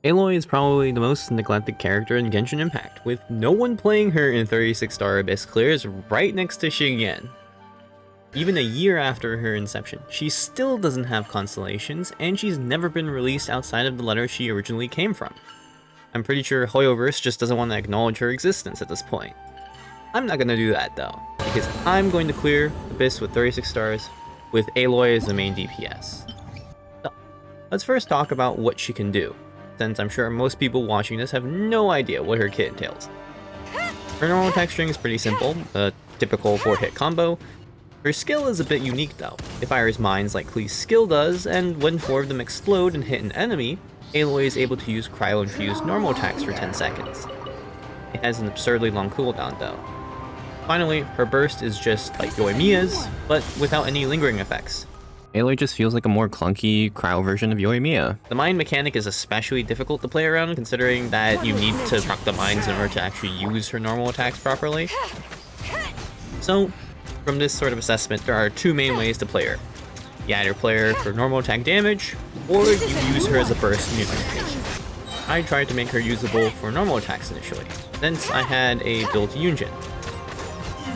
Aloy is probably the most neglected character in Genshin Impact, with no one playing her in 36-star Abyss clears right next to Xingyan. Even a year after her inception, she still doesn't have constellations, and she's never been released outside of the letter she originally came from. I'm pretty sure HOYO-verse just doesn't want to acknowledge her existence at this point. I'm not gonna do that though, because I'm going to clear Abyss with 36 stars, with Aloy as the main DPS. So, let's first talk about what she can do, since I'm sure most people watching this have no idea what her kit entails. Her normal attack string is pretty simple, a typical 4-hit combo. Her skill is a bit unique though. It fires mines like Klee's skill does, and when 4 of them explode and hit an enemy, Aloy is able to use cryo-infused normal attacks for 10 seconds. It has an absurdly long cooldown though. Finally, her burst is just like Yoimiya's, but without any lingering effects. Aloy just feels like a more clunky cryo version of Yoimiya. The mine mechanic is especially difficult to play around, considering that you need to proc the mines in order to actually use her normal attacks properly. So, from this sort of assessment, there are two main ways to play her. You either play her for normal attack damage, or you use her as a burst nuke. I tried to make her usable for normal attacks initially, since I had a built Yunjin.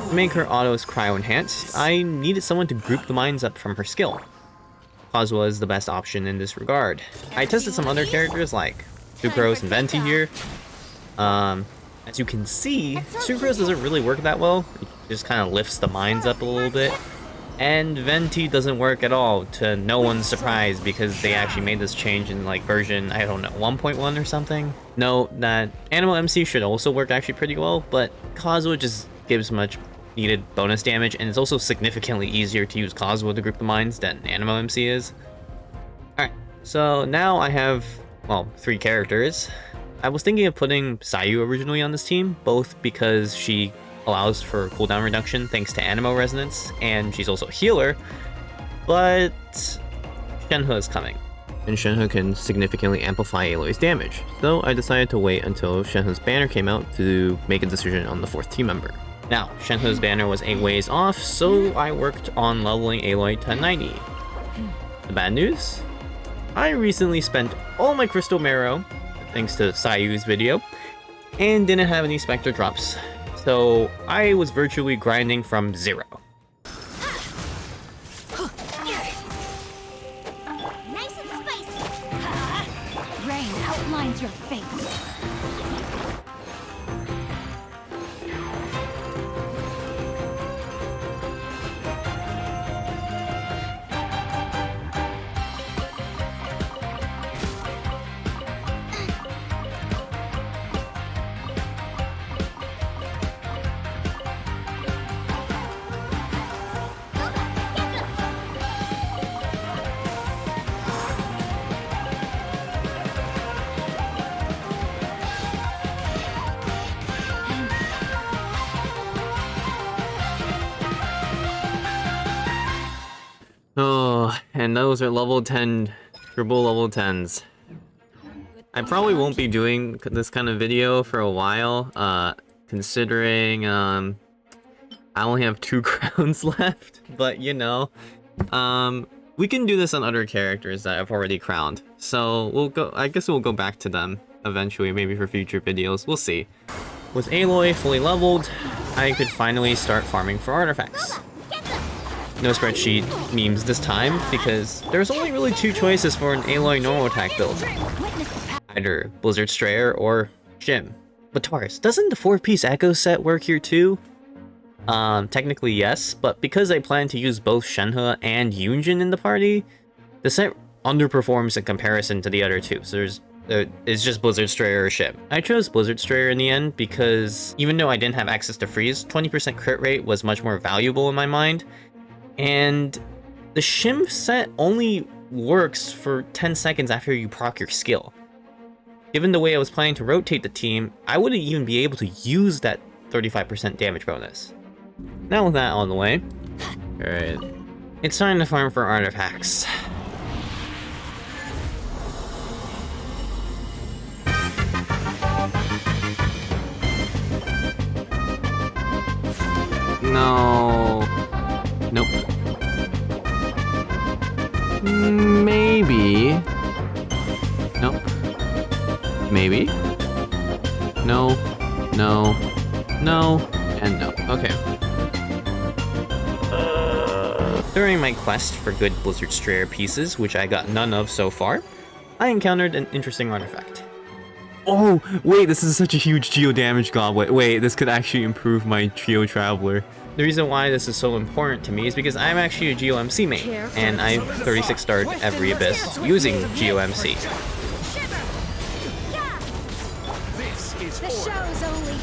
To make her autos cryo enhanced, I needed someone to group the mines up from her skill. Kazuha is the best option in this regard. I tested some other characters like Sucrose and Venti here. As you can see, Sucrose doesn't really work that well. It just kind of lifts the mines up a little bit. And Venti doesn't work at all, to no one's surprise, because they actually made this change in like version, I don't know, 1.1 or something. Note that Animal MC should also work actually pretty well, but Kazuha just gives much needed bonus damage, and it's also significantly easier to use Kazuha to group the mines than Animo MC is. Alright, so now I have, well, 3 characters. I was thinking of putting Sayu originally on this team, both because she allows for cooldown reduction thanks to Animo Resonance, and she's also a healer, but Shenhe is coming, and Shenhe can significantly amplify Aloy's damage, so I decided to wait until Shenhe's banner came out to make a decision on the 4th team member. Now, Shenhe's banner was a ways off, so I worked on leveling Aloy to 90. The bad news? I recently spent all my Crystal Marrow, thanks to Sayu's video, and didn't have any Spectre drops, so I was virtually grinding from 0. Nice and spicy. Rain outlines your fate. Oh, and those are level 10, triple level 10s. I probably won't be doing this kind of video for a while, considering, I only have 2 crowns left, but you know, we can do this on other characters that I've already crowned, so I guess we'll go back to them eventually, maybe for future videos, we'll see. With Aloy fully leveled, I could finally start farming for artifacts. No spreadsheet memes this time, because there's only really 2 choices for an Aloy normal attack build. Either Blizzard Strayer or Shim. But Taurus, doesn't the 4-piece Echo set work here too? Technically yes, but because I plan to use both Shenhe and Yunjin in the party, the set underperforms in comparison to the other 2, so it's just Blizzard Strayer or Shim. I chose Blizzard Strayer in the end because even though I didn't have access to freeze, 20% crit rate was much more valuable in my mind. And the Shim set only works for 10 seconds after you proc your skill. Given the way I was planning to rotate the team, I wouldn't even be able to use that 35% damage bonus. Now with that on the way, alright, it's time to farm for artifacts. No. Nope. Maybe. Nope. Maybe? No, no, no, and no. Okay. During my quest for good Blizzard Strayer pieces, which I got none of so far, I encountered an interesting artifact. Oh, wait, this is such a huge Geo damage goblet. Wait, this could actually improve my Geo Traveler. The reason why this is so important to me is because I'm actually a Geo MC main, and I've 36 starred every Abyss using Geo MC. The show's only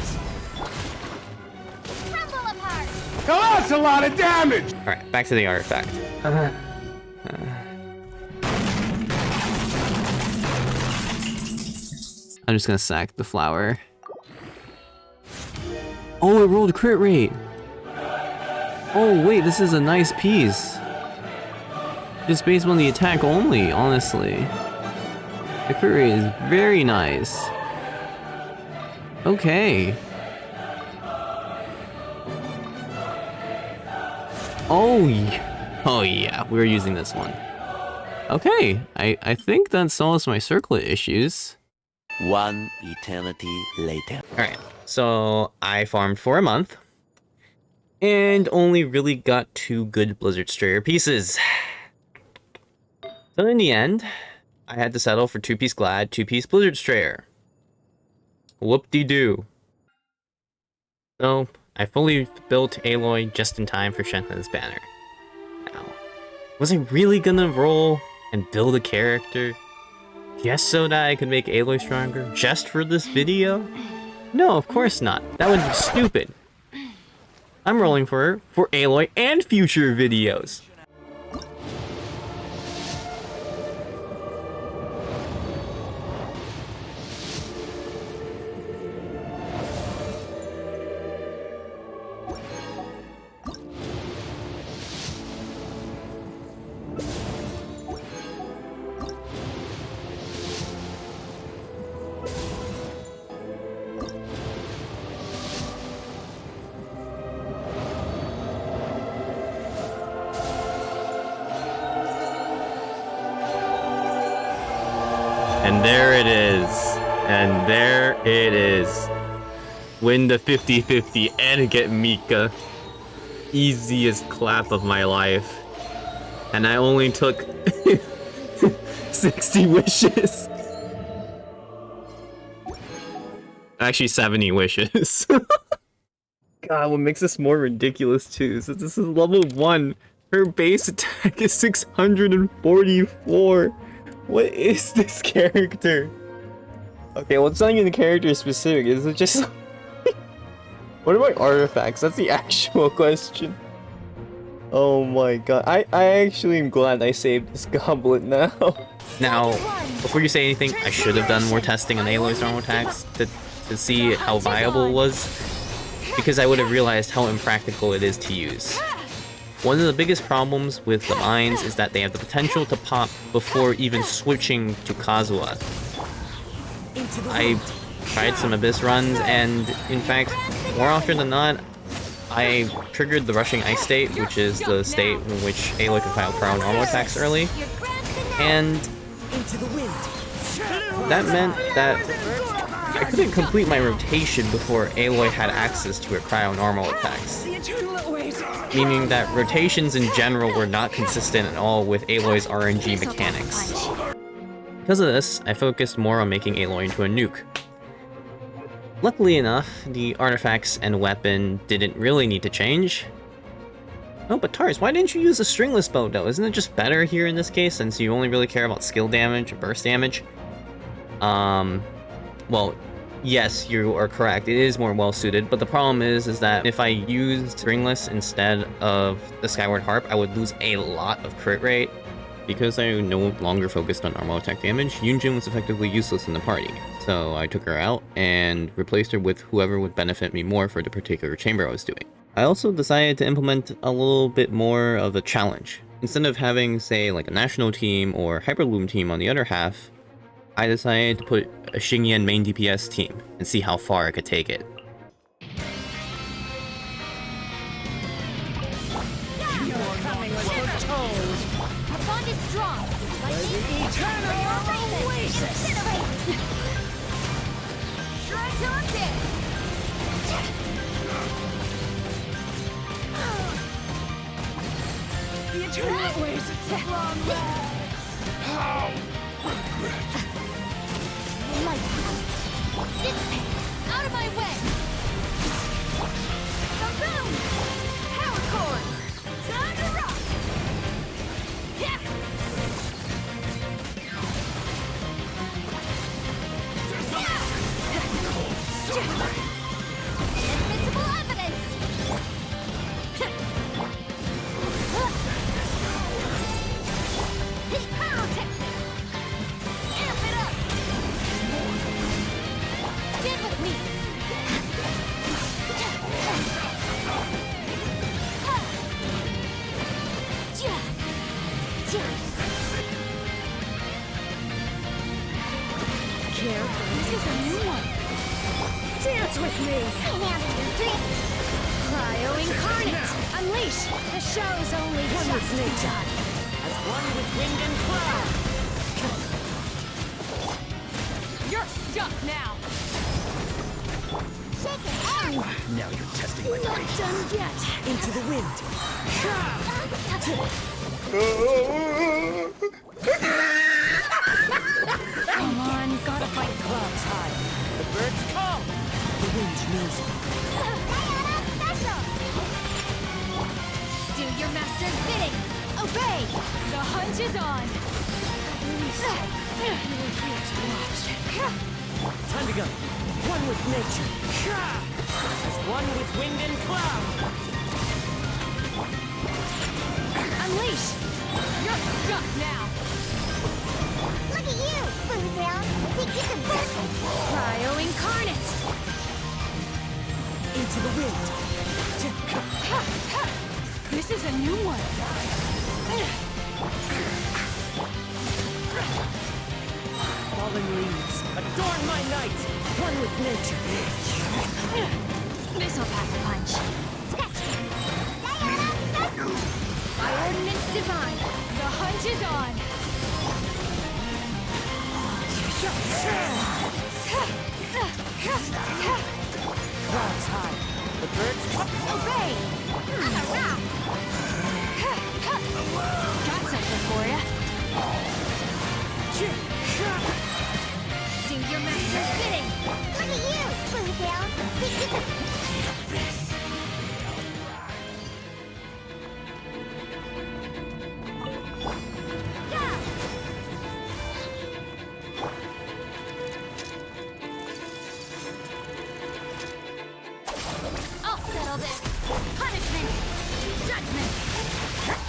crumble apart. Now that's a lot of damage! Alright, back to the artifact. I'm just gonna sack the flower. Oh, it rolled crit rate! Oh wait, this is a nice piece. Just based on the attack only, honestly. The crit rate is very nice. Okay. Oh yeah, we're using this one. Okay, I think that solves my circlet issues. One eternity later. Alright, so I farmed for a month, and only really got 2 good Blizzard Strayer pieces. So in the end, I had to settle for 2-piece Glad, 2-piece Blizzard Strayer. Whoop-de-doo. So, I fully built Aloy just in time for Shenhe's banner. Now, was I really gonna roll and build a character just so that I could make Aloy stronger just for this video? No, of course not. That would be stupid. I'm rolling for her for Aloy and future videos. And there it is. And there it is. Win the 50-50 and get Mika. Easiest clap of my life. And I only took 60 wishes. Actually 70 wishes. God, what makes this more ridiculous too is that this is level 1. Her base attack is 644. What is this character? Okay, well, it's not even the character specific. Is it just... What are my artifacts? That's the actual question. Oh my god. I actually am glad I saved this goblet now. Now, before you say anything, I should have done more testing on Aloy's normal attacks to see how viable it was, because I would have realized how impractical it is to use. One of the biggest problems with the mines is that they have the potential to pop before even switching to Kazuha. I tried some Abyss runs, and in fact, more often than not, I triggered the Rushing Ice state, which is the state in which Aloy can file cryo normal attacks early, and that meant that I couldn't complete my rotation before Aloy had access to her cryo normal attacks. Meaning that rotations in general were not consistent at all with Aloy's RNG mechanics. Because of this, I focused more on making Aloy into a nuke. Luckily enough, the artifacts and weapon didn't really need to change. Oh, but Tars, why didn't you use a stringless bow though? Isn't it just better here in this case, since you only really care about skill damage or burst damage? Well, yes, you are correct. It is more well-suited, but the problem is that if I used stringless instead of the Skyward Harp, I would lose a lot of crit rate. Because I no longer focused on normal attack damage, Yunjin was effectively useless in the party. So I took her out and replaced her with whoever would benefit me more for the particular chamber I was doing. I also decided to implement a little bit more of a challenge. Instead of having, say, like a national team or Hyperloom team on the other half, I decided to put a Xingyan main DPS team and see how far I could take it. Where's How? Regret. light? Dissipate! Out of my way! Boom! Power core! Time to rock! Yeah! Invisible evidence! Pyrotechnics! Amp it up! Stand with me! Careful, this is a new one! Dance with me! Cryo Incarnate! Unleash! The show's only just begun! As one with wind and cloud. You're stuck now! Shake it out! Now you're testing my Not done yet! Into the wind. Come on, gotta fight Clouds high. The birds call. The wind knows me. Special! Do your master's bidding! Obey! The hunt is on! Time to go. One with nature. As one with wind and cloud. Unleash! You're stuck now! Look at you, Boozle! Think you can push? Cryo Incarnate! Into the wind. This is a new one! Fallen leaves. Adorn my night. One with nature. This'll pack a punch. By ordinance divine, the hunt is on! Clouds high. The birds Obey! I'm a rat! Got something for ya! Do your master's bidding! Look at you, Boozle! Think you can... I'll settle this! Punishment! Judgment!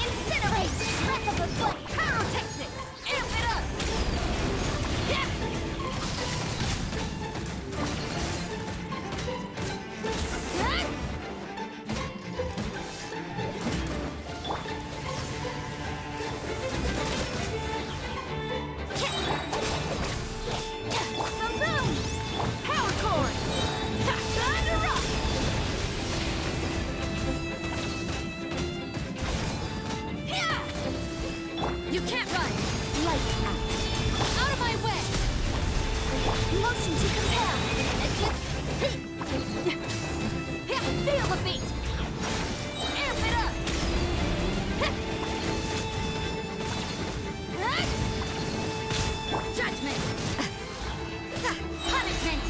Incinerate! Breath of the flame! Pyrotechnics! Amp it up! Yeah! Boom! Power core! Time to rock! You can't run! Lights out! Out of my way! Motion to compel! Feel the beat! Amp it up! Judgment! Punishment!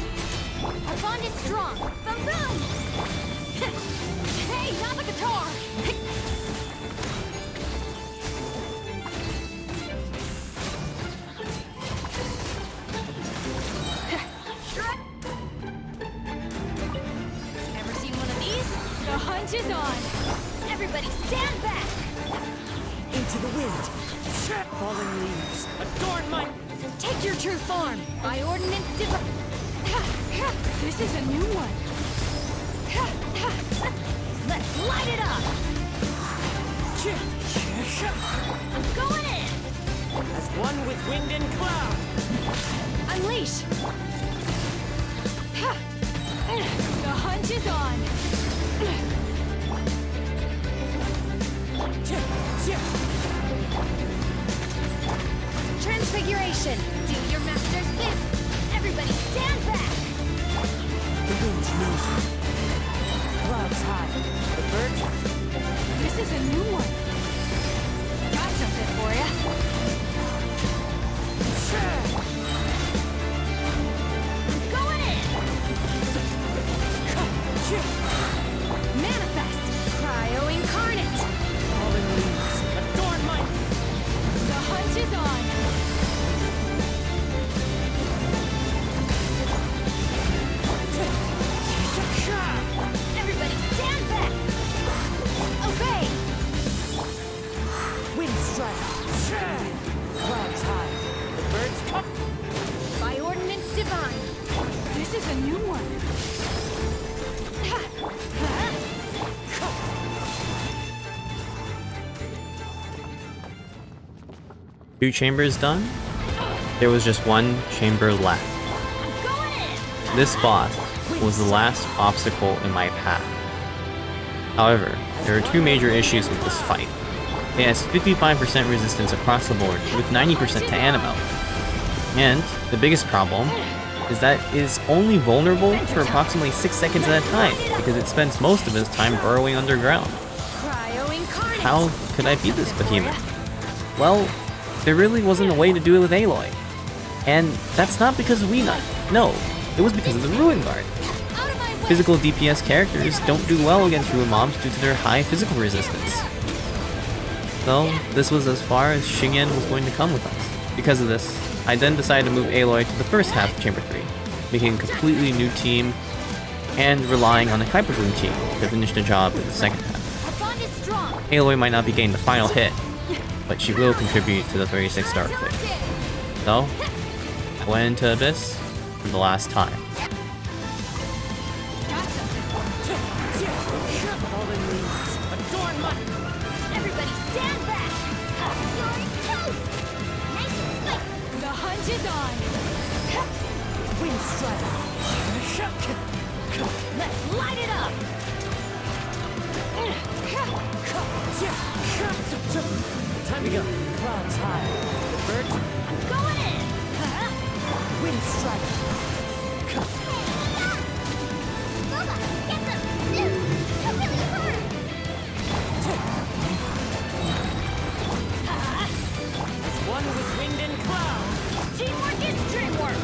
Our bond is strong! Boom! Hey, not the guitar! Ever seen one of these? The hunt is on! Everybody stand back! into the wind. Fallen leaves. Adorn my... Take your true form! By ordinance This is a new one! Let's light it up! I'm going in! As one with wind and cloud. Unleash! The hunt is on! Transfiguration! Do your master's bid! Everybody stand back! The wind knows me. Clouds high. The birds... This is a new one! a new one. 2 chambers done. There was just 1 chamber left. Going in. This boss was the last obstacle in my path. However, there are 2 major issues with this fight. It has 55% resistance across the board, with 90% to Animo. And the biggest problem is that it is only vulnerable for approximately 6 seconds at a time, because it spends most of its time burrowing underground. How could I beat this behemoth? Well, there really wasn't a way to do it with Aloy. And that's not because of Weena. No, it was because of the Ruin Guard. Physical DPS characters don't do well against Ruin mobs due to their high physical resistance. So, this was as far as Xingyan was going to come with us. Because of this, I then decided to move Aloy to the first half of Chamber 3, making a completely new team, and relying on the Hyper Bloom team to finish the job in the second half. Aloy might not be getting the final hit, but she will contribute to the 36-star clear. So, I went into Abyss for the last time. Everybody stand back! You're toast! Nice and slick! The hunt is on! Wind strike! Let's light it up! Time to go. Clouds high. Birds. I'm going in! Wind strike. Lola, get them! You're really hurt! One with wind and cloud. Teamwork is dreamwork!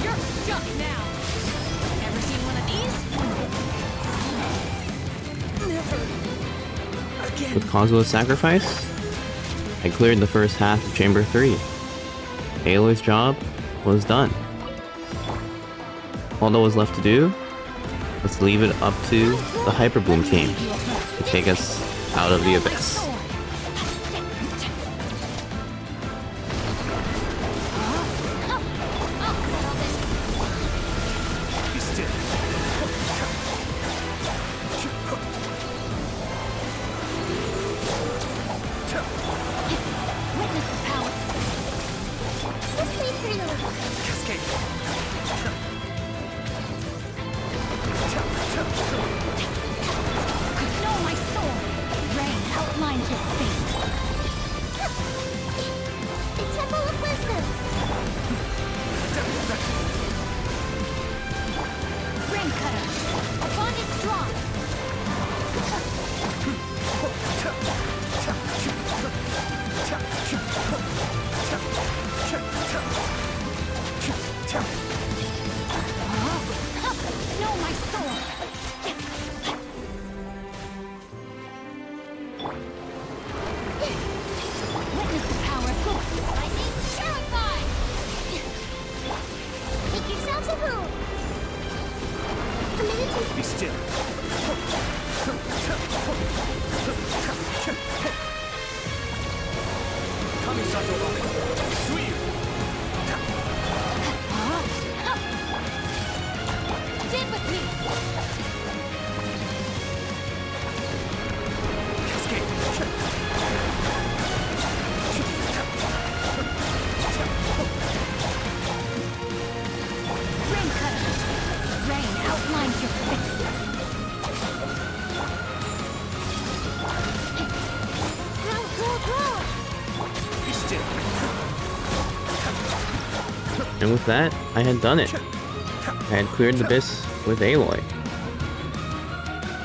You're stuck now! Ever seen one of these? Never. Again. With Kazuha's sacrifice, I cleared the first half of Chamber 3. Aloy's job was done. All that was left to do was leave it up to the Hyper Bloom team to take us out of the Abyss. Be still. Witness the power! This leads through the Cascade. Know my soul! Rain outlines your fate! The Temple of Wisdom! Rain Cutter! A bond is strong! Know my soul! Witness the power of good. Lightning terrified! Make yourselves a move! A minute to... Be still. Kamisato Ramen. Suiyu. Stand with me! Cascade. Rain Cutter! Rain outlines your fate! Be still. And with that, I had done it. I had cleared the Abyss with Aloy.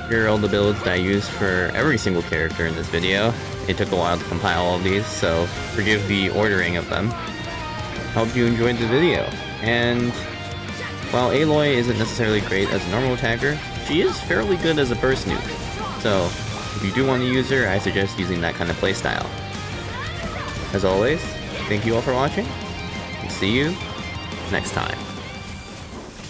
Here are all the builds that I used for every single character in this video. It took a while to compile all of these, so forgive the ordering of them. Hope you enjoyed the video. And while Aloy isn't necessarily great as a normal attacker, she is fairly good as a burst nuke. So if you do want to use her, I suggest using that kind of playstyle. As always, thank you all for watching, and see you next time.